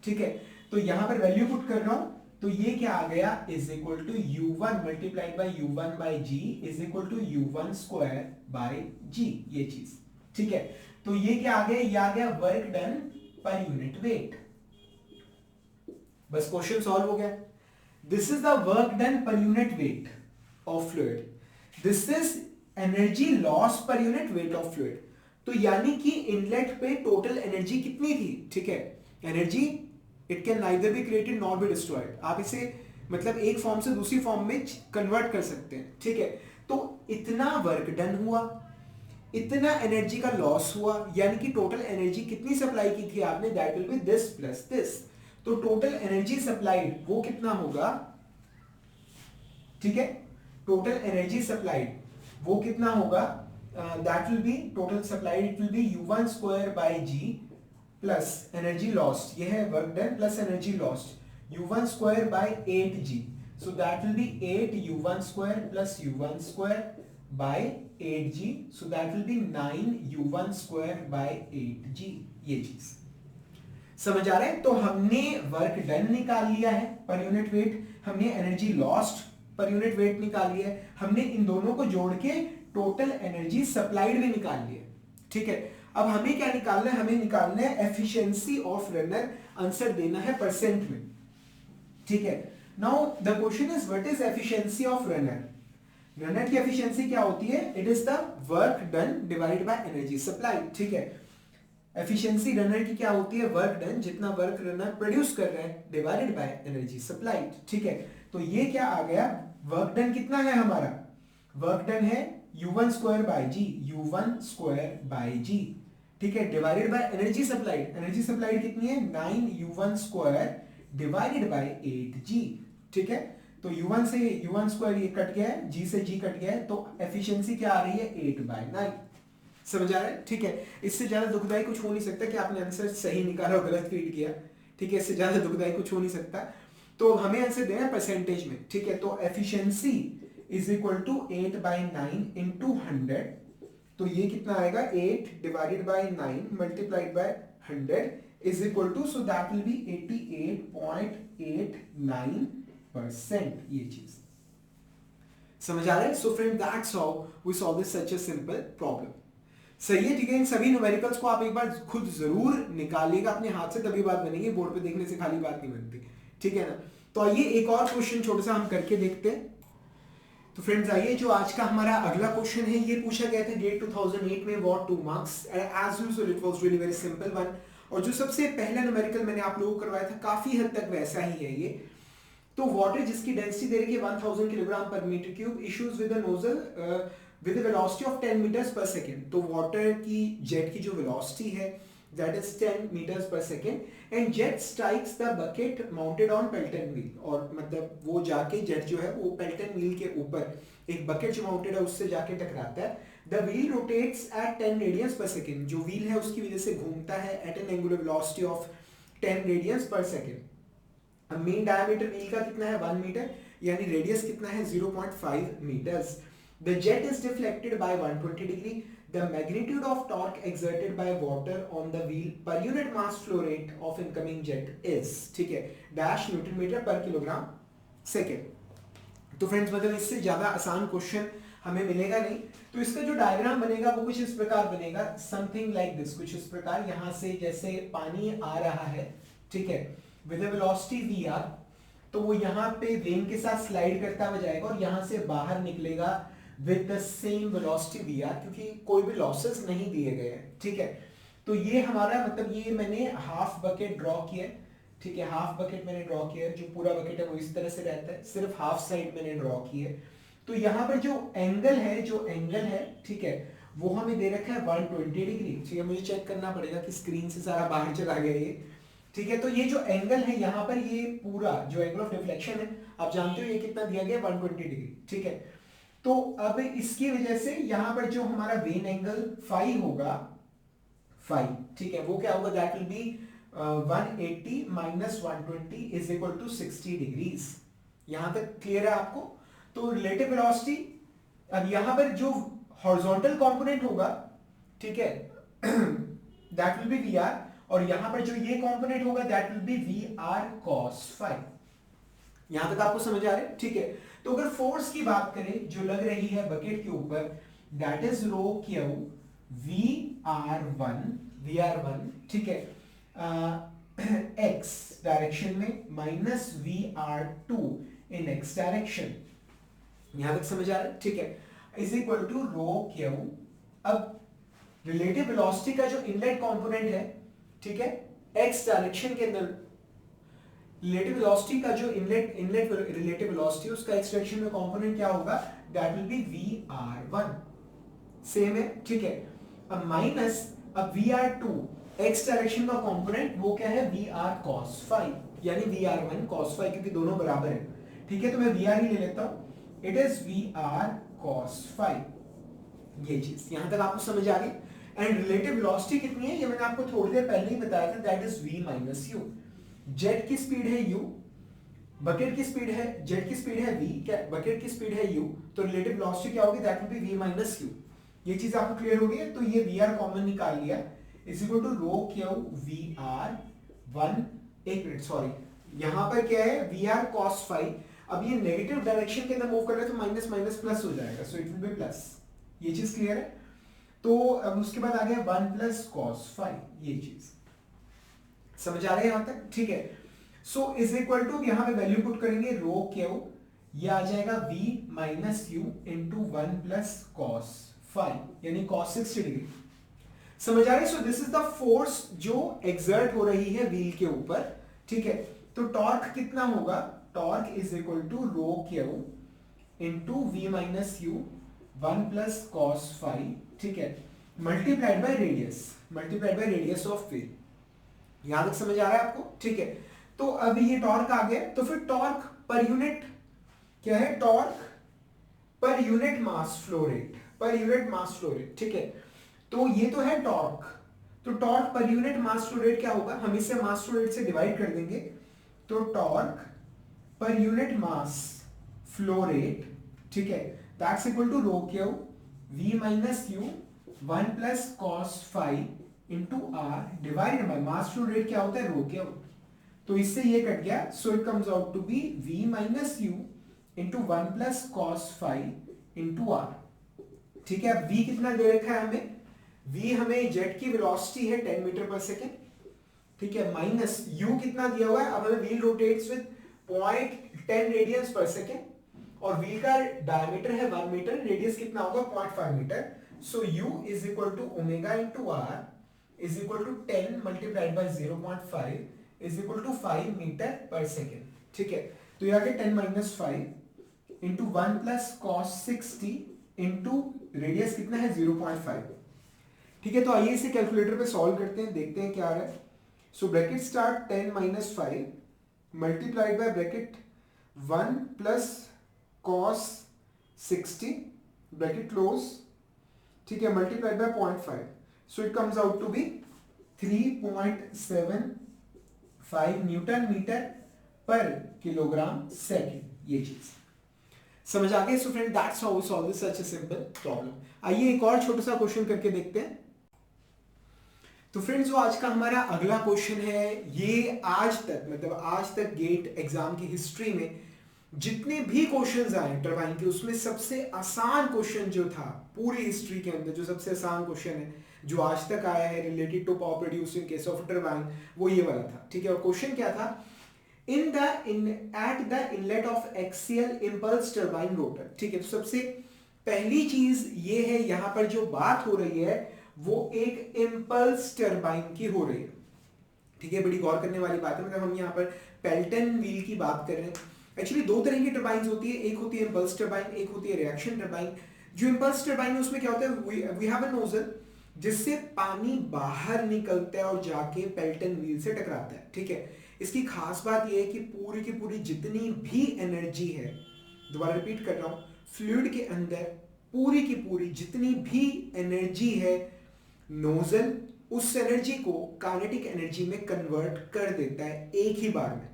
ठीक है। तो यहां पर वैल्यू पुट कर रहा हूं, तो ये क्या आ गया, is equal to U1 multiplied by U1/g is equal to U1²/g, ये चीज, ठीक है। तो ये क्या आ गया, ये आ गया work done per unit weight, बस क्वेश्चन सॉल्व हो गया। This is the work done per unit weight of fluid, this is energy loss per unit weight of fluid. तो यानी कि इनलेट पे टोटल एनर्जी कितनी थी, ठीक है, energy it can neither be created not be destroyed, आप इसे मतलब एक फॉर्म से दूसरी फॉर्म में कन्वर्ट कर सकते हैं, ठीक है। तो इतना वर्क डन हुआ, इतना एनर्जी का लॉस हुआ, यानी कि टोटल एनर्जी कितनी सप्लाई की थी आपने, that will B this plus this, तो टोटल एनर्जी सप्लाइड वो कितना होगा, ठीक है, टोटल एनर्जी सप्लाइड वो कितना होगा, that will B total supplied, it will be U1² by g plus energy lost, ये है work done plus energy lost, u1 square by 8g, so that will be 8 u1 square plus u1 square by 8g, so that will be 9 u1 square by 8g। ये चीज समझ आ रहा है? तो हमने वर्क डन निकाल लिया है पर यूनिट वेट, हमने energy lost per unit weight निकाल लिया है, हमने इन दोनों को जोड़ के टोटल एनर्जी सप्लाइड भी निकाल लिया है। ठीक है, अब हमें क्या निकालना है? हमें निकालना है एफिशिएंसी ऑफ रनर, आंसर देना है परसेंट में। ठीक है, now the question is what is efficiency of runner? Runner की एफिशिएंसी क्या होती है? It is the work done divided by energy supplied. ठीक है, एफिशिएंसी रनर की क्या होती है? वर्क डन, जितना वर्क रनर प्रोड्यूस कर रहा है डिवाइडेड बाय एनर्जी सप्लाइड। ठीक है, तो ये क्या आ गया? वर्क डन कितना है हमारा? वर्क डन है u1 square by g, u1 square by g। ठीक है, divided by energy supplied, energy supplied कितनी है? 9 u1 square divided by 8g। ठीक है, तो u1 से u1 स्क्वायर ये कट गया है, g से g कट गया है, तो एफिशिएंसी क्या आ रही है? 8/9। समझ आ रहा है? ठीक है, इससे ज्यादा दुखदाई कुछ हो नहीं सकता कि आपने आंसर सही निकाला और गलत फीड किया। ठीक है, इससे ज्यादा दुखदाई कुछ हो नहीं सकता, तो हमें आंसर देना है परसेंटेज में। ठीक है, तो efficiency is equal to 8/9 into 100, तो ये कितना आएगा? 8 divided by 9 multiplied by 100 is equal to, so that will be 88.89%। ये चीज समझ आ रहा है? So friend, that's how we solve this such a simple problem. सही है? ठीक है, इन सभी न्यूमेरिकल्स को आप एक बार खुद जरूर निकालिएगा अपने हाथ से, तभी बात बनेगी, बोर्ड पे देखने से खाली बात नहीं बनती। ठीक है ना? तो आइए एक और क्वेश्चन छोटा सा हम करके देखते हैं। तो फ्रेंड्स आइए, जो आज का हमारा अगला क्वेश्चन है, ये पूछा गया था गेट 2008 में, worth 2 marks, as usual it was really very simple one. और जो सबसे पहला न्यूमेरिकल मैंने आप लोगों को करवाया था, काफी हद तक वैसा ही है ये। तो वाटर जिसकी डेंसिटी दे रखी है 1000 kilogram per metre cube, issues with a nozzle with velocity of 10 metres per second. तो वाटर की जेट की जो वेलोसिटी है that is 10 meters per second and jet strikes the bucket mounted on Pelton wheel, और मतलब वो जाके जेट जो है वो पेल्टन व्हील के ऊपर एक बकेट जो माउंटेड है उससे जाके टकराता है। The wheel rotates at 10 radians per second, जो व्हील है उसकी वजह से घूमता है at an angular velocity of 10 radians per second। अब मेन डायमीटर व्हील का कितना है? 1 मीटर, यानी रेडियस कितना है? 0.5 meters। The jet is deflected by 120 degree. The magnitude of torque exerted by water on the wheel per unit mass flow rate of incoming jet is, ठीक है, dash Newton metre per kilogram second. तो फ्रेंड्स मतलब इससे ज्यादा आसान क्वेश्चन हमें मिलेगा नहीं। तो इसका जो डायग्राम बनेगा वो कुछ इस प्रकार बनेगा, समथिंग लाइक दिस, कुछ इस प्रकार। यहाँ से जैसे पानी आ रहा है, ठीक है, with a velocity v r, तो वो यहाँ पे वेन के साथ स्लाइड करता हुआ जाएगा और यहाँ से बाहर निकलेगा with the same velocity V R, क्योंकि कोई भी लॉसेस नहीं दिए गए हैं। ठीक है, तो ये हमारा मतलब ये मैंने हाफ बकेट ड्रॉ किया। ठीक है, हाफ बकेट मैंने ड्रॉ किया, जो पूरा बकेट है वो इस तरह से रहता है, सिर्फ हाफ साइड मैंने ड्रॉ की है। तो यहाँ पर जो एंगल है, ठीक है, वो हमें दे रखा है 120 डिग्री। ठीक है, मुझे चेक करना पड़ेगा कि स्क्रीन से सारा बाहर चला गया ये। ठीक है, तो ये जो एंगल है यहाँ पर, ये पूरा जो एंगल ऑफ डिफ्लेक्शन है, आप जानते हो ये कितना दिया गया? 120 डिग्री। ठीक है, तो अब इसकी वजह से यहां पर जो हमारा वेन एंगल फाई होगा, फाई, ठीक है, वो क्या होगा? That will be 180 minus 120 is equal to 60 degrees. यहां तक क्लियर है आपको? तो रिलेटिव वेलोसिटी, अब यहां पर जो हॉरिजॉन्टल कंपोनेंट होगा, ठीक है, that will be V R, और यहां पर जो ये कंपोनेंट होगा that will be V R cos phi. यहां तक आपको समझ आ रहा है? ठीक है, तो अगर फोर्स की बात करें जो लग रही है बकेट के ऊपर, that is rho Q VR1, ठीक है, x डायरेक्शन में minus VR2 in x direction. यहां तक समझ आ रहा है? ठीक है, is equal to rho Q. अब रिलेटिव वेलोसिटी का जो इनलेट कंपोनेंट है, ठीक है, x डायरेक्शन के अंदर रिलेटिव वेलोसिटी का जो इनलेट रिलेटिव वेलोसिटी, उसका x डायरेक्शन में कंपोनेंट क्या होगा? That will B VR1, same है। ठीक है, अब माइनस, अब VR2 x डायरेक्शन का कंपोनेंट वो क्या है? VR cos phi, यानी VR1 cos phi, क्योंकि दोनों बराबर है। ठीक है, तो मैं VR ही ले लेता हूं, it is VR cos phi। ये चीज यहां तक आपको समझ आ गई? एंड रिलेटिव वेलोसिटी कितनी है ये मैंने आपको थोड़ी देर पहले ही बताया था, that is v minus you. Jet की स्पीड है u, बकेट की स्पीड है, जेट की स्पीड है v, क्या बकेट की स्पीड है u, तो रिलेटिव वेलोसिटी क्या होगी, that will B v minus u। ये चीज आपको क्लियर हो गई है। तो ये vr कॉमन निकाल लिया is equal to rho Q vr 1, एक मिनट सॉरी, यहां पर क्या है vr cos phi। अब ये नेगेटिव डायरेक्शन के अंदर मूव कर रहे हैं तो माइनस माइनस प्लस हो जाएगा, so it will be plus. ये चीज क्लियर है। तो अब उसके बाद आ गया 1 प्लस कॉस फाई, ये चीज समझ आ रहा है यहां तक, ठीक है। सो इज इक्वल टू यहां पे वैल्यू पुट करेंगे रो क्यू, ये आ जाएगा v minus U into 1 plus cos phi, यानी कॉस 60 डिग्री। समझ आ रही है। So this is the force जो एक्सर्ट हो रही है व्हील के ऊपर, ठीक है। तो टॉर्क कितना होगा, torque is equal to rho Q into V minus U 1 plus cos phi, ठीक है, multiplied by radius of wheel. यहां तक समझ आ रहा है आपको, ठीक है। तो अब ये टॉर्क आ गया, तो फिर टॉर्क पर यूनिट क्या है, torque per unit mass flow rate, ठीक है। तो ये तो है टॉर्क, तो torque per unit mass flow rate क्या होगा, हम इसे मास फ्लो रेट से डिवाइड कर देंगे, तो torque per unit mass flow rate, ठीक है, that's equal to rho Q v minus U 1 plus cos phi into R divided by mass flow rate क्या होता है, रो क्यू। तो इससे ये कट गया, so it comes out to be v minus U into 1 plus cos phi into R, ठीक है। अब v कितना दे रखा है हमें, v हमें जेट की वेलोसिटी है 10 मीटर पर सेकेंड, ठीक है, माइनस u कितना दिया हुआ है, अब हमें wheel rotates with 0.10 radians per second, और व्हील का डायमीटर है 1 मीटर, रेडियस कितना होगा 0.5 metre. So u is equal to omega into R is equal to 10 multiplied by 0.5 is equal to 5 metre per second, ठीक है। तो ये आ गया 10 minus 5 into 1 plus cos 60 into radius कितना है 0.5, ठीक है। तो आइए इसे कैलकुलेटर पे सॉल्व करते हैं, देखते हैं क्या आ रहा है। So bracket start 10 minus 5 multiplied by bracket 1 plus cos 60 bracket close, ठीक है, multiplied by 0.5, so it comes out to be 3.75 newton metre per kilogram second. ये चीज समझ आ गई। So friend that's how we solve this such a simple problem. आइए एक और छोटा सा क्वेश्चन करके देखते हैं। तो फ्रेंड्स जो आज का हमारा अगला क्वेश्चन है, ये आज तक गेट एग्जाम की हिस्ट्री में जितने भी क्वेश्चंस आए टरबाइन के, उसमें सबसे आसान क्वेश्चन जो था पूरी हिस्ट्री के अंदर, जो सबसे आसान क्वेश्चन है जो आज तक आया है related to power produce in case of turbine, वो ये वाला था, ठीक है। और क्वेश्चन क्या था, eight the inlet of axial impulse turbine rotor, ठीक है। तो सबसे पहली चीज ये है, यहां पर जो बात हो रही है वो एक इंपल्स टरबाइन की हो रही है, ठीक है। बड़ी गौर करने वाली बात है, मतलब हम यहाँ पर पेल्टन व्हील की बात कर रहे हैं। एक्चुअली दो तरह की टरबाइन होती है, एक होती है इंपल्स टरबाइन, एक होती है रिएक्शन टरबाइन। जो इंपल्स टरबाइन है उसमें क्या होता है, वी हैव अ नोजल जिससे पानी बाहर निकलता है और जाके पेल्टन व्हील से टकराता है, ठीक है। इसकी खास बात यह है कि पूरी की पूरी जितनी भी एनर्जी है, दोबारा रिपीट कर रहा हूं, फ्लूइड के अंदर पूरी की पूरी जितनी भी एनर्जी है, नोजल उस एनर्जी को काइनेटिक एनर्जी में कन्वर्ट कर देता है एक ही बार में।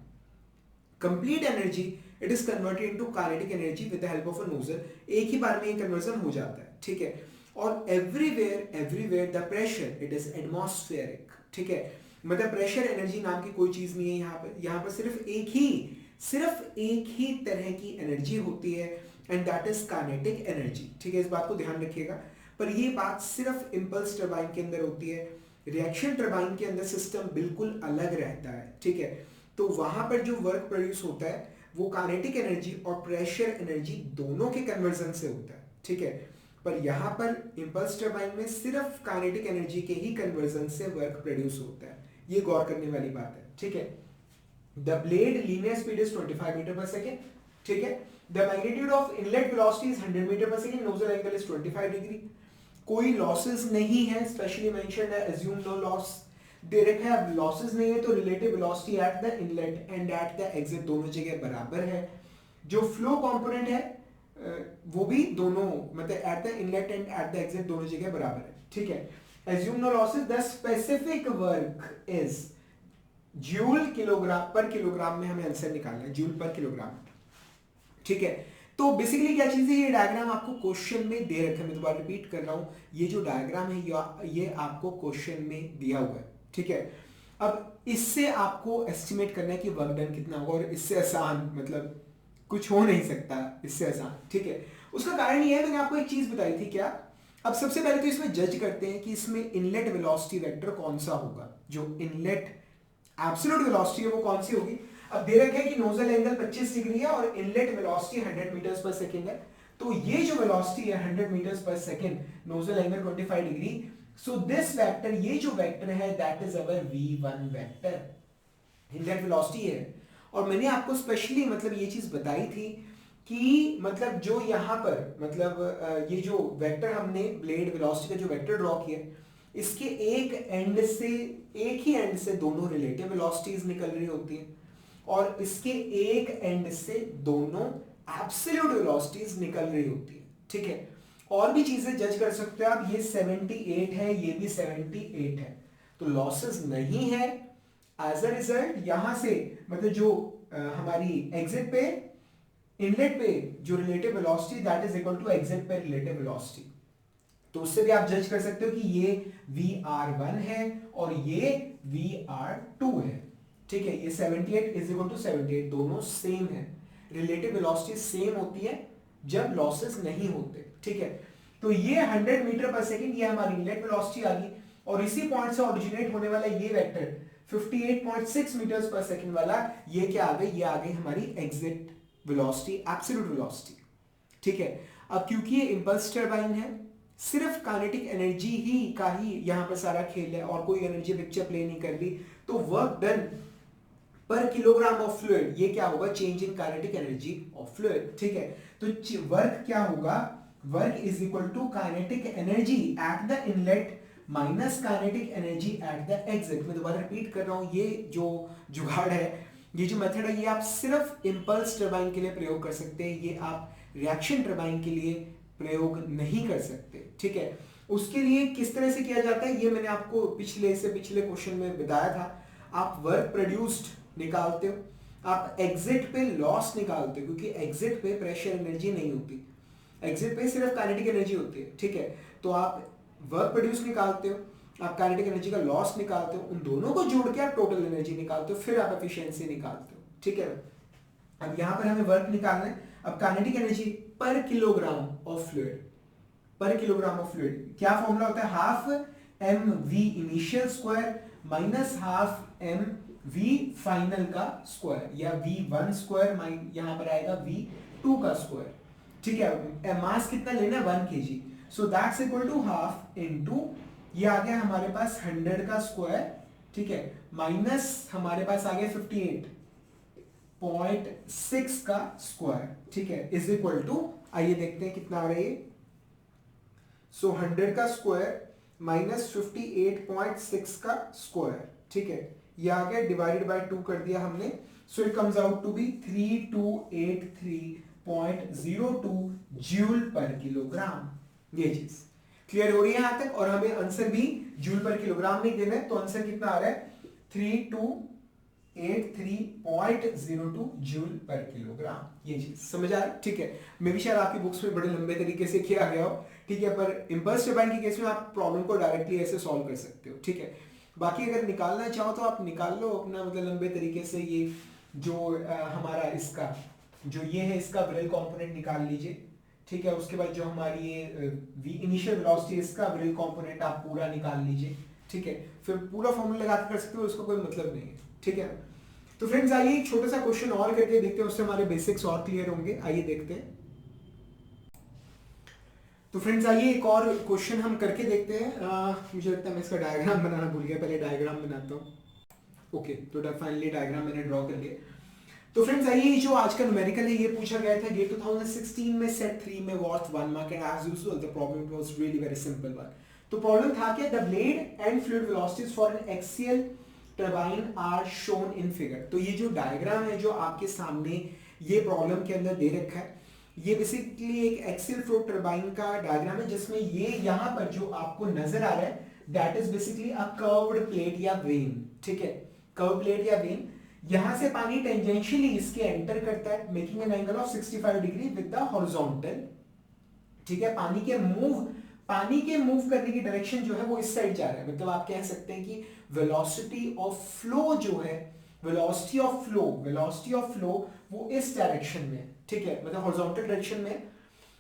Complete energy it is converted into kinetic energy with the help of a nozzle, एक ही बार में ये कन्वर्जन हो जाता है, ठीक है। और everywhere the pressure it is atmospheric, ठीक है। मतलब प्रेशर एनर्जी नाम की कोई चीज नहीं है यहाँ पर सिर्फ एक ही तरह की एनर्जी होती है, and that is kinetic energy, ठीक है। इस बात को ध्यान रखिएगा। पर ये बात सिर्फ इंपल्स टरबाइन के अंदर होती है, रिएक्शन टरबाइन के अंदर सिस्टम बिल्कुल अलग रहता है, ठीक है। तो वहां पर जो वर्क प्रोड्यूस होता है वो काइनेटिक एनर्जी और प्रेशर एनर्जी दोनों के कन्वर्जन से होता है, ठीक है। पर यहां पर इंपल्स टरबाइन में सिर्फ काइनेटिक एनर्जी के ही कन्वर्जन से वर्क प्रोड्यूस होता है, ये गौर करने वाली बात है, ठीक है। The blade linear speed is 25 metre per second, ठीक है। The magnitude of inlet velocity is 100 metre per second, nozzle angle is 25 degree. कोई लॉसेस नहीं है, स्पेशली मेंशन्ड है अज्यूम नो लॉस, दे रखा है। अब लॉसेस नहीं है तो relative velocity at the inlet and at the exit दोनों जगह बराबर है। जो फ्लो कंपोनेंट है वो भी दोनों, मतलब eight the inlet and at the exit दोनों जगह बराबर है, ठीक है। assume no losses, the specific work is joule kilogram पर किलोग्राम में हमें आंसर निकालना है, जूल पर किलोग्राम, ठीक है। तो बेसिकली क्या चीज है, ये डायग्राम आपको क्वेश्चन में दे रखा है, मैं दोबारा रिपीट कर रहा हूं, ये जो डायग्राम है ये आपको क्वेश्चन में दिया हुआ है, ठीक है। अब इससे आपको एस्टिमेट करना है कि वर्क डन कितना होगा, और इससे आसान मतलब कुछ हो नहीं सकता इससे आसान, ठीक है। उसका कारण ये है, मैंने आपको एक चीज बताई थी क्या। अब सबसे पहले तो इसमें जज करते हैं कि इसमें इनलेट वेलोसिटी वेक्टर कौन सा होगा, जो इनलेट एब्सोल्यूट वेलोसिटी है वो कौन सी होगी। अब दे रखा है कि नोजल एंगल 25 डिग्री है और इनलेट वेलोसिटी 100 मीटर्स पर सेकंड है, तो ये जो वेलोसिटी है 100 मीटर्स पर second, nozzle angle 25 degree, so this vector, ये जो वेक्टर है that is our v1 vector, inlet velocity है। और मैंने आपको स्पेशली मतलब ये चीज बताई थी कि मतलब जो यहाँ पर मतलब ये जो वेक्टर हमने ब्लेड वेलोसिटी का जो वेक्टर ड्रॉ किया, इसके एक ही एंड से दोनों रिलेटिव वेलोसिटीज निकल रही होती हैं, और इसके एक एंड से दोनों एब्सोल्यूट वेलोसिटीज निकल रही होती है, ठीक है। और भी चीजें जज कर सकते हो आप, ये 78 है, ये भी 78 है, तो लॉसेस नहीं है। एज अ रिजल्ट यहां से मतलब जो हमारी एग्जिट पे, इनलेट पे जो relative velocity that is equal to exit पे रिलेटिव वेलोसिटी, तो उससे भी आप जज कर सकते हो कि ये VR1 है और ये VR2 है, ठीक है। ये 78 इज इक्वल टू 78, दोनों सेम है, रिलेटिव वेलोसिटी सेम होती है जब लॉसेस नहीं होते, ठीक है। तो ये 100 मीटर पर सेकंड, ये हमारी इनलेट वेलोसिटी आ गई, और इसी पॉइंट से ओरिजिनेट होने वाला ये वेक्टर 58.6 मीटर्स पर सेकंड वाला, ये क्या आ गई, ये आ गई हमारी एग्जिट वेलोसिटी, एब्सोल्यूट वेलोसिटी, ठीक है। अब क्योंकि ये इंपल्स टरबाइन है, सिर्फ काइनेटिक एनर्जी ही यहां पर सारा खेल है, और कोई एनर्जी पिक्चर प्ले नहीं कर रही, तो work done per kilogram of fluid, ये क्या होगा, change in kinetic energy of fluid, ठीक है। तो वर्क क्या होगा, work is equal to kinetic energy at the inlet minus kinetic energy at the exit. मैं दोबारा रिपीट कर रहा हूं, ये जो जुगाड़ है, ये जो मेथड है, ये आप सिर्फ इंपल्स टरबाइन के लिए प्रयोग कर सकते हैं, ये आप रिएक्शन टरबाइन के लिए प्रयोग नहीं कर सकते, ठीक है। उसके लिए किस तरह से किया जाता है, ये मैंने आपको पिछले क्वेश्चन में बताया था। आप वर्क प्रोड्यूस्ड निकालते हो, आप एग्जिट पे लॉस निकालते हो, क्योंकि एग्जिट पे प्रेशर एनर्जी नहीं होती, एग्जिट पे सिर्फ काइनेटिक एनर्जी होती है, ठीक है। तो आप वर्क प्रोड्यूस निकालते हो, आप काइनेटिक एनर्जी का लॉस निकालते हो, उन दोनों को जोड़ के आप टोटल एनर्जी निकालते हो, फिर आप एफिशिएंसी निकालते हो, ठीक है। अब यहां पर हमें वर्क निकालना है। अब काइनेटिक एनर्जी पर किलोग्राम ऑफ फ्लूइड, पर किलोग्राम ऑफ फ्लूइड क्या फॉर्मूला होता है, half mv initial square minus half mv final का स्क्वायर, या v1 स्क्वायर यहां पर आएगा v2 का स्क्वायर, ठीक है। मास कितना लेना है, 1 kg, so that's equal to half into, ये आ गया हमारे पास 100 का स्क्वायर, ठीक है, माइनस हमारे पास आ गया 58.6 का स्क्वायर, ठीक है, इज इक्वल टू, आइए देखते हैं कितना आ रहा है ये। सो 100 का स्क्वायर माइनस 58.6 का स्क्वायर, ठीक है, ये आ गया, डिवाइडेड बाय 2 कर दिया हमने, so it comes out to be 3283.02 joule per kilogram. ये चीज क्लियर हो रही है यहां तक, और हमें आंसर भी जूल पर किलोग्राम में देना है, तो आंसर कितना आ रहा है, 3283.02 जूल पर किलोग्राम। ये चीज समझ आ रहा है, ठीक है। मे भी शायद आपकी बुक्स में बड़े लंबे तरीके से किया गया हो, ठीक है, पर इंपल्स टरबाइन के केस में आप प्रॉब्लम को डायरेक्टली ऐसे सॉल्व कर सकते हो, ठीक है। बाकी अगर निकालना चाहो तो आप निकाल लो अपना मतलब लंबे तरीके से, ये जो हमारा इसका जो ये है इसका विरल कंपोनेंट निकाल लीजिए, ठीक है। उसके बाद जो हमारी ये वी इनिशियल वेलोसिटी, इसका विरल कंपोनेंट आप पूरा निकाल लीजिए, ठीक है। फिर पूरा फॉर्मूला लगा कर सकते हो, उसका कोई मतलब नहीं है, ठीक है। तो फ्रेंड्स आइए एक छोटा सा क्वेश्चन और करके देखते हैं, उससे हमारे बेसिक्स और क्लियर होंगे। आइए देखते हैं। तो फ्रेंड्स आइए एक और क्वेश्चन हम करके देखते हैं। मुझे लगता है मैं इसका डायग्राम बनाना भूल गया, पहले डायग्राम बनाता हूँ। ओके, तो फाइनली डायग्राम मैंने ड्रॉ कर लिया। तो फ्रेंड्स आइए जो आज का न्यूमेरिकल है, ये पूछा गया था ये 2016 में सेट 3 में worth 1 mark, and as usual the problem was really very simple one. तो प्रॉब्लम था कि the blade and fluid velocities for an axial turbine are shown in figure. तो ये जो डायग्राम है जो आपके सामने ये प्रॉब्लम के अंदर दे रखा है, ये बेसिकली एक एक्सियल फ्लो टरबाइन का डायग्राम है, जिसमें ये यहाँ पर जो आपको नजर आ रहा है that is basically a curved plate या वेन, ठीक है, कर्व प्लेट या वेन। यहां से पानी टेंजेंशियली इसके एंटर करता है making an angle of 65 degree with the horizontal, ठीक है। पानी के मूव करने की डायरेक्शन जो है वो इस साइड जा रहा है, मतलब आप कह सकते हैं कि वेलोसिटी ऑफ फ्लो जो है, वेलोसिटी ऑफ फ्लो वो इस डायरेक्शन में, ठीक है, मतलब हॉरिजॉन्टल डायरेक्शन में।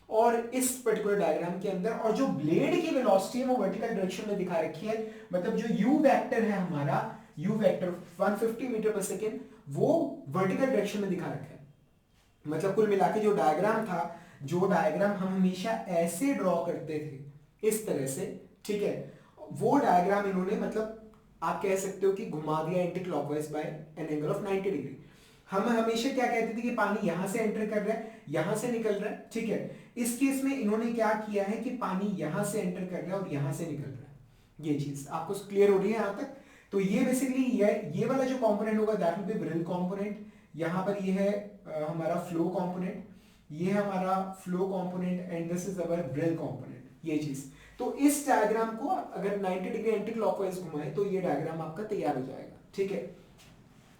और इस पर्टिकुलर डायग्राम के अंदर और जो ब्लेड की वेलोसिटी है वो वर्टिकल डायरेक्शन में दिखा रखी है, मतलब जो यू वेक्टर है हमारा, you vector 150 metre per second, वो वर्टिकल डायरेक्शन में दिखा रखा है। मतलब कुल मिला के जो डायग्राम था, जो डायग्राम हम हमेशा ऐसे ड्रॉ करते थे इस तरह से, ठीक है, वो डायग्राम इन्होंने मतलब आप कह सकते हो कि घुमा दिया anti clockwise by an angle of 90 degree. हम हमेशा क्या कहते थे कि पानी यहां से एंटर कर रहा है, यहां से निकल रहा है, ठीक है। इस केस में इन्होंने क्या किया है कि पानी यहां से एंटर कर रहा है और यहां से निकल रहा है। ये चीज आपको क्लियर हो रही है यहां तक? तो ये बेसिकली ये वाला जो कंपोनेंट होगा दैट विल बी व्रिल कंपोनेंट। यहां पर ये है हमारा फ्लो कंपोनेंट, ये है हमारा flow component and this is our whirl component, ये चीज। तो इस डायग्राम को अगर 90 डिग्री एंटी क्लॉकवाइज घुमाए तो ये डायग्राम आपका तैयार हो जाएगा, ठीक है।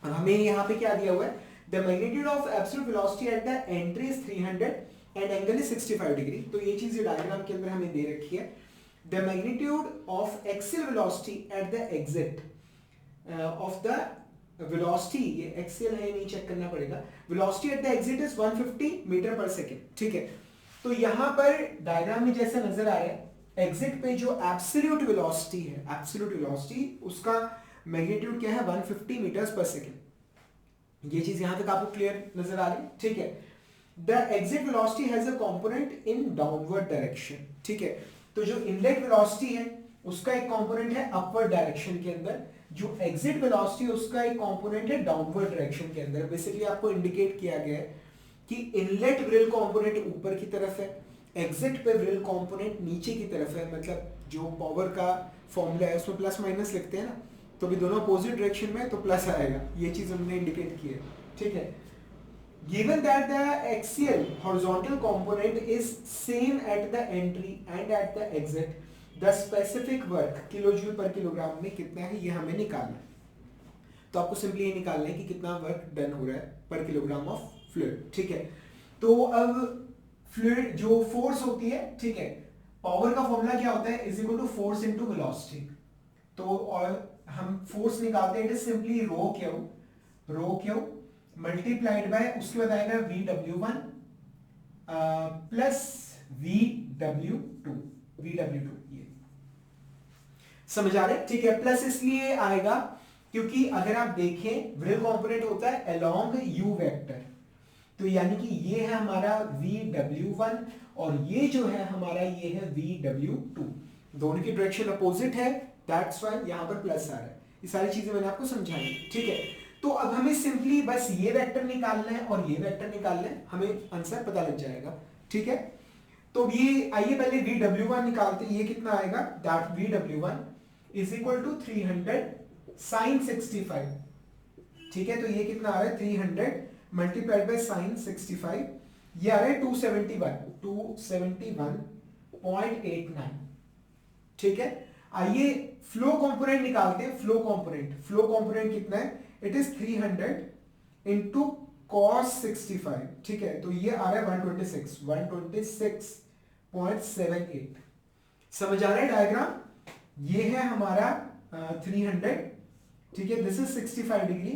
हमें यहाँ पे क्या दिया हुआ है, the magnitude of absolute velocity at the entry is 300 and angle is 65 degree. तो ये चीज डायग्राम के अंदर हमें दे रखी है। The magnitude of axial velocity at the exit of the velocity, ये एक्सियल है नहीं चेक करना पड़ेगा, velocity at the exit is 150 metre per second, ठीक है। तो यहां पर डायग्राम में जैसा नजर आ रहा है, एग्जिट पे जो एब्सोल्यूट वेलोसिटी है, एब्सोल्यूट वेलोसिटी उसका मैग्नीट्यूड क्या है 150 मीटर्स पर सेकेंड। ये चीज यहां तक आपको क्लियर नजर आ रही है, ठीक है। The exit velocity has a component in downward direction, ठीक है। तो जो इनलेट वेलोसिटी है उसका एक कंपोनेंट है अपवर्ड डायरेक्शन के अंदर, जो एग्जिट वेलोसिटी है उसका एक कंपोनेंट है डाउनवर्ड डायरेक्शन के अंदर। बेसिकली आपको इंडिकेट किया गया है कि इनलेट व्रिल कंपोनेंट ऊपर की तरफ है, एग्जिट पे व्रिल कंपोनेंट नीचे की तरफ है। मतलब जो पावर का फॉर्मूला है उसमें प्लस माइनस लिखते हैं ना, तो भी दोनों अपोजिट डायरेक्शन में तो प्लस आएगा, ये चीज हमने इंडिकेट की है, ठीक है। Given that the axial horizontal component is same at the entry and at the exit, the specific work kilojoule पर किलोग्राम में कितना है ये हमें निकालना है। तो आपको सिंपली ये निकालना है कि कितना वर्क डन हो रहा है पर किलोग्राम ऑफ फ्लूइड, ठीक है। तो अब फ्लूइड जो फोर्स होती है, ठीक है, पावर का फॉर्मूला क्या होता है, is equal to force into velocity. तो और हम फोर्स निकालते हैं, it is simply rho Q multiplied by उसके बाद आएगा VW1 प्लस VW2, ये समझ आ रहे, ठीक है। प्लस इसलिए आएगा क्योंकि अगर आप देखें व्रिल कंपोनेंट होता है अलोंग यू वेक्टर, तो यानी कि ये है हमारा VW1 और ये जो है हमारा ये है VW2, दोनों की डायरेक्शन अपोजिट है, दैट्स व्हाई यहां पर प्लस आ रहा है। ये सारी चीजें मैंने आपको समझाई, ठीक है। तो अब हमें सिंपली बस ये वेक्टर निकालना है और ये वेक्टर निकालना है, हमें आंसर पता लग जाएगा, ठीक है। तो ये आइए पहले VW1 निकालते हैं, ये कितना आएगा, that VW1 is equal to 300 sin 65, ठीक है। तो ये कितना आ रहा है 300 मल्टीप्लाइड बाय sin 65, ये आ रहा है 271.89, ठीक है। आइए फ्लो कंपोनेंट निकालते हैं, फ्लो कंपोनेंट कितना है, इट इज 300 इंटू cos 65, ठीक है। तो ये आ रहा है 126.78। समझ आ रहा है डायग्राम, ये है हमारा 300, ठीक है, दिस इज 65 डिग्री।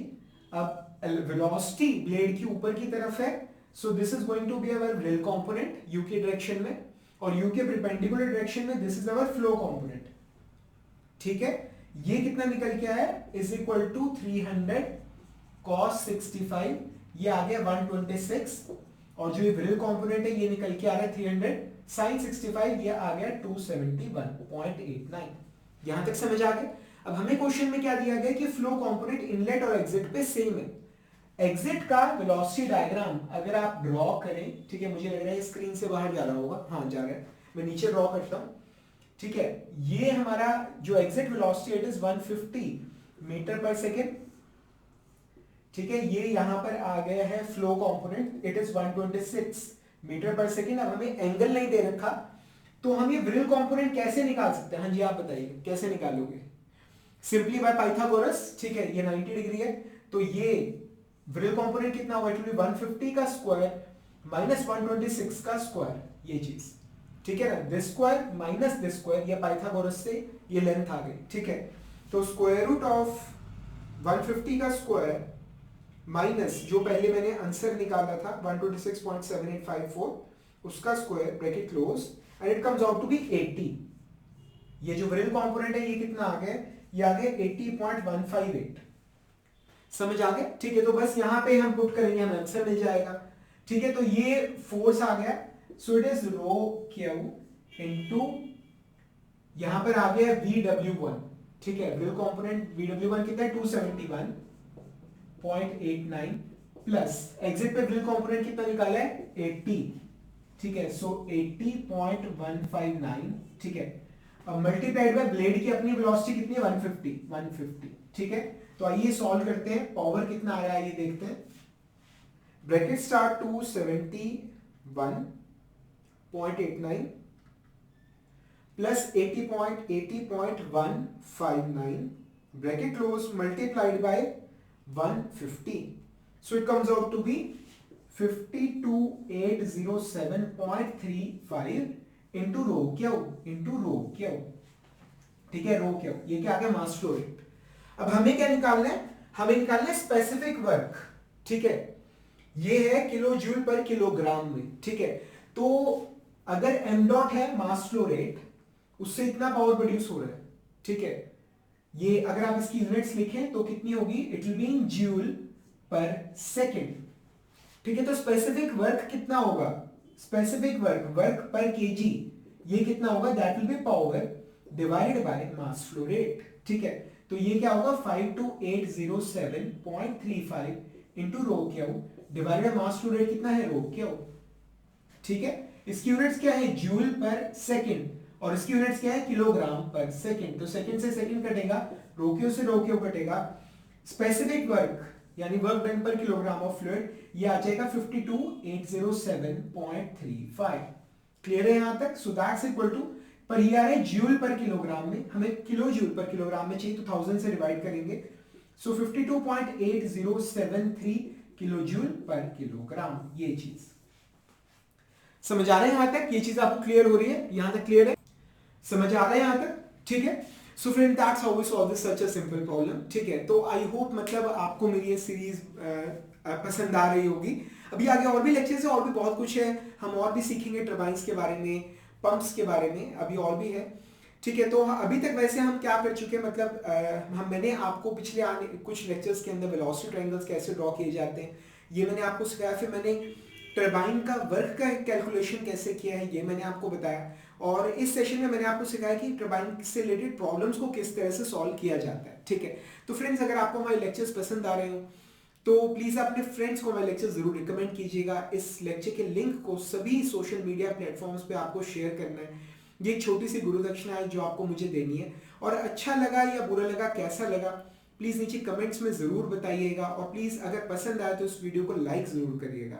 अब वेलोसिटी ब्लेड की ऊपर की तरफ है, so this is going to be our whirl component U के डायरेक्शन में, और यू के परपेंडिकुलर डायरेक्शन में this is our flow component, ठीक है। ये कितना निकल के आया, इज इक्वल टू 300 cos 65, ये आ गया 126, और जो ये व्रिल कंपोनेंट है ये निकल के आ रहा है 300 sin 65, ये आ गया 271.89। यहां तक समझ आ गया। अब हमें क्वेश्चन में क्या दिया गया कि फ्लो कंपोनेंट इनलेट और एग्जिट पे सेम है। एग्जिट का वेलोसिटी डायग्राम अगर आप ड्रॉ करें, ठीक है, मुझे लग रहा है स्क्रीन से बाहर जा रहा होगा, हाँ जा रहा है, मैं नीचे ड्रॉ करता हूं, ठीक है। ये हमारा जो exit velocity it is 150 metre per second, ठीक है। ये यहां पर आ गया है flow component, it is 126 metre per second. अब हमें एंगल नहीं दे रखा, तो हम ये विरल कंपोनेंट कैसे निकाल सकते हैं? हाँ जी आप बताइए कैसे निकालोगे? सिंपली बाय पाइथागोरस, ठीक है, ये 90 डिग्री है, तो ये विरल कंपोनेंट कितना होगा? इट विल बी 150 का स्क्वायर माइनस 126 का स्क्वायर, ये चीज, ठीक है ना, this square minus this square, ये पाइथागोरस से ये लेंथ आ गई, ठीक है। तो स्क्वायर रूट ऑफ 150 का स्क्वायर माइनस जो पहले मैंने आंसर निकाला था 126.7854 उसका square, bracket close, and it comes out to be 80। ये जो विरल कंपोनेंट है ये कितना आ गया? ये आ गया 80.158। समझ आ गया? ठीक है, तो बस यहां पे हम पुट करेंगे, हमें आंसर मिल जाएगा, ठीक है। तो ये फोर्स आ गया, so it is rho Q into यहां पर आ गया VW1, ठीक है। विरल कंपोनेंट VW1 कितना है? 271.89 प्लस एग्जिट पे विरल कंपोनेंट कितना निकाला है? 80, ठीक है, सो 80.159, ठीक है। अब मल्टीप्लाइड बाय ब्लेड की अपनी वेलोसिटी कितनी है? 150, ठीक है। तो आइए सॉल्व करते हैं, पावर कितना आया है ये देखते हैं। Bracket start 271.89 plus 80.159 bracket close multiplied by 150, so it comes out to be 52807.35 into rho Q, ठीक है, रो क्यू, ये क्या आ गया? मास फ्लो रेट। अब हमें क्या निकालना है? हमें निकालना है स्पेसिफिक वर्क, ठीक है, ये है किलो जूल पर किलोग्राम में, ठीक है। तो अगर m डॉट है मास फ्लो रेट, उससे इतना पावर प्रोड्यूस हो रहा है, ठीक है। ये अगर आप इसकी यूनिट्स लिखें तो कितनी होगी? It will be in joule पर सेकेंड, ठीक है। तो स्पेसिफिक वर्क कितना होगा? स्पेसिफिक वर्क पर केजी, ये कितना होगा? That will B power divided by mass flow rate, ठीक है। तो ये क्या होगा? 52807.35 into rho Q divided by mass flow rate कितना है? रो क्यू, ठीक है। इसकी यूनिट्स क्या है? जूल पर सेकेंड, और इसकी यूनिट्स क्या है? किलोग्राम पर सेकेंड। तो सेकेंड से सेकेंड कटेगा, रो क्यू से रो क्यू कटेगा, स्पेसिफिक वर्क यानी work done per kilogram of fluid ये आ जाएगा 52807.35। क्लियर है यहां तक? सो दैट्स इक्वल टू, पर ये आ रहा है जूल पर किलोग्राम में, हमें किलो जूल पर किलोग्राम में चाहिए तो 1000 से डिवाइड करेंगे, सो 52.8073 किलो जूल पर किलोग्राम। ये चीज समझ आ रहा है यहां तक? ये चीज आपको क्लियर हो रही है? यहां तक क्लियर है? समझ आ रहा है यहां तक? ठीक है। So friend that's how we solve this such a simple problem, ठीक है। तो आई होप मतलब आपको मेरी ये सीरीज पसंद आ रही होगी। अभी आगे और भी लेक्चर्स है, और भी बहुत कुछ है, हम और भी सीखेंगे टरबाइंस के बारे में, पंप्स के बारे में, अभी और भी है, ठीक है। तो अभी तक वैसे हम क्या कर चुके हैं, मतलब मैंने आपको पिछले आने कुछ लेक्चर्स के अंदर वेलोसिटी ट्रायंगल्स कैसे ड्रॉ किए जाते हैं ये मैंने आपको सिखाया, फिर मैंने टरबाइन का वर्क का कैलकुलेशन कैसे किया है ये मैंने आपको बताया, और इस सेशन में मैंने आपको सिखाया कि टरबाइन से रिलेटेड प्रॉब्लम्स को किस तरह से सॉल्व किया जाता है, ठीक है। तो फ्रेंड्स अगर आपको हमारे लेक्चर्स पसंद आ रहे हो तो प्लीज़ अपने फ्रेंड्स को हमारे लेक्चर जरूर रिकमेंड कीजिएगा। इस लेक्चर के लिंक को सभी सोशल मीडिया प्लेटफॉर्म्स पे आपको शेयर करना है। ये एक छोटी सी गुरु दक्षिणा है जो आपको मुझे देनी है, और अच्छा लगा या बुरा लगा, कैसा लगा, प्लीज़ नीचे कमेंट्स में ज़रूर बताइएगा, और प्लीज़ अगर पसंद आए तो इस वीडियो को लाइक ज़रूर करिएगा।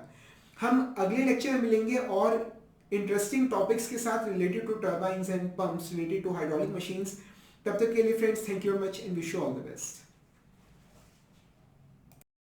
हम अगले लेक्चर में मिलेंगे और इंटरेस्टिंग टॉपिक्स के साथ related to turbines and pumps, related to hydraulic machines. तब तक के लिए friends thank you very much and wish you all the best.